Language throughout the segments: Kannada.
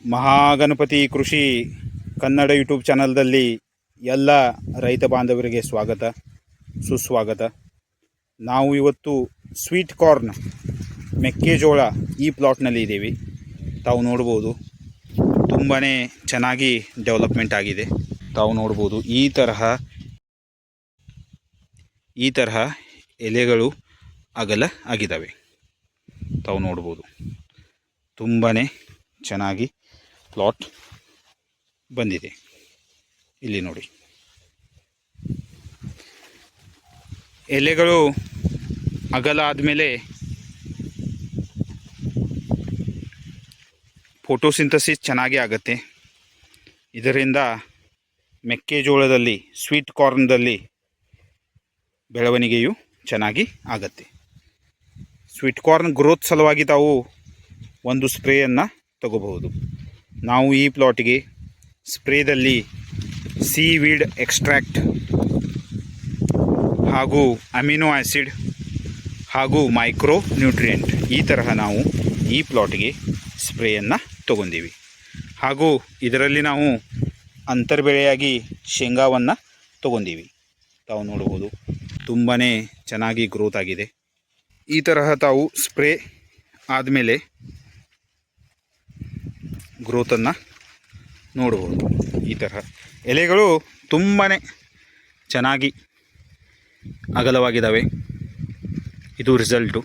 ಮಹಾಗಣಪತಿ ಕೃಷಿ ಕನ್ನಡ ಯೂಟ್ಯೂಬ್ ಚಾನಲ್ದಲ್ಲಿ ಎಲ್ಲ ರೈತ ಬಾಂಧವರಿಗೆ ಸ್ವಾಗತ ಸುಸ್ವಾಗತ. ನಾವು ಇವತ್ತು ಸ್ವೀಟ್ ಕಾರ್ನ್ ಮೆಕ್ಕೆಜೋಳ ಈ ಪ್ಲಾಟ್ನಲ್ಲಿ ಇದ್ದೀವಿ. ತಾವು ನೋಡ್ಬೋದು ತುಂಬಾ ಚೆನ್ನಾಗಿ ಡೆವಲಪ್ಮೆಂಟ್ ಆಗಿದೆ. ತಾವು ನೋಡ್ಬೋದು ಈ ತರಹ ಎಲೆಗಳು ಅಗಲ ಆಗಿದ್ದಾವೆ. ತಾವು ನೋಡ್ಬೋದು ತುಂಬಾ ಚೆನ್ನಾಗಿ ಪ್ಲಾಟ್ ಬಂದಿದೆ. ಇಲ್ಲಿ ನೋಡಿ, ಎಲೆಗಳು ಅಗಲ ಆದಮೇಲೆ ಫೋಟೋಸಿಂಥಸಿಸ್ ಚೆನ್ನಾಗಿ ಆಗುತ್ತೆ. ಇದರಿಂದ ಮೆಕ್ಕೆಜೋಳದಲ್ಲಿ ಸ್ವೀಟ್ ಕಾರ್ನ್ದಲ್ಲಿ ಬೆಳವಣಿಗೆಯು ಚೆನ್ನಾಗಿ ಆಗುತ್ತೆ. ಸ್ವೀಟ್ ಕಾರ್ನ್ ಗ್ರೋತ್ ಸಲುವಾಗಿ ತಾವು ಒಂದು ಸ್ಪ್ರೇಯನ್ನು ತಗೋಬಹುದು. ನಾವು ಈ ಪ್ಲಾಟಿಗೆ ಸ್ಪ್ರೇದಲ್ಲಿ ಸೀವೀಡ್ ಎಕ್ಸ್ಟ್ರಾಕ್ಟ್ ಹಾಗೂ ಅಮಿನೋ ಆ್ಯಸಿಡ್ ಹಾಗೂ ಮೈಕ್ರೋ ನ್ಯೂಟ್ರಿಯೆಂಟ್ ಈ ತರಹ ನಾವು ಈ ಪ್ಲಾಟಿಗೆ ಸ್ಪ್ರೇಯನ್ನು ತಗೊಂಡೀವಿ. ಹಾಗೂ ಇದರಲ್ಲಿ ನಾವು ಅಂತರ್ಬೆಳೆಯಾಗಿ ಶೇಂಗಾವನ್ನು ತಗೊಂಡೀವಿ. ತಾವು ನೋಡ್ಬೋದು ತುಂಬಾ ಚೆನ್ನಾಗಿ ಗ್ರೋತ್ ಆಗಿದೆ. ಈ ತರಹ ತಾವು ಸ್ಪ್ರೇ ಆದಮೇಲೆ ಗ್ರೋತನ್ನು ನೋಡ್ಬೋದು. ಈ ತರಹ ಎಲೆಗಳು ತುಂಬಾ ಚೆನ್ನಾಗಿ ಅಗಲವಾಗಿದ್ದಾವೆ. ಇದು ರಿಸಲ್ಟು.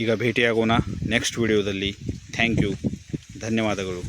ಈಗ ಭೇಟಿಯಾಗೋಣ ನೆಕ್ಸ್ಟ್ ವಿಡಿಯೋದಲ್ಲಿ. ಥ್ಯಾಂಕ್ ಯು, ಧನ್ಯವಾದಗಳು.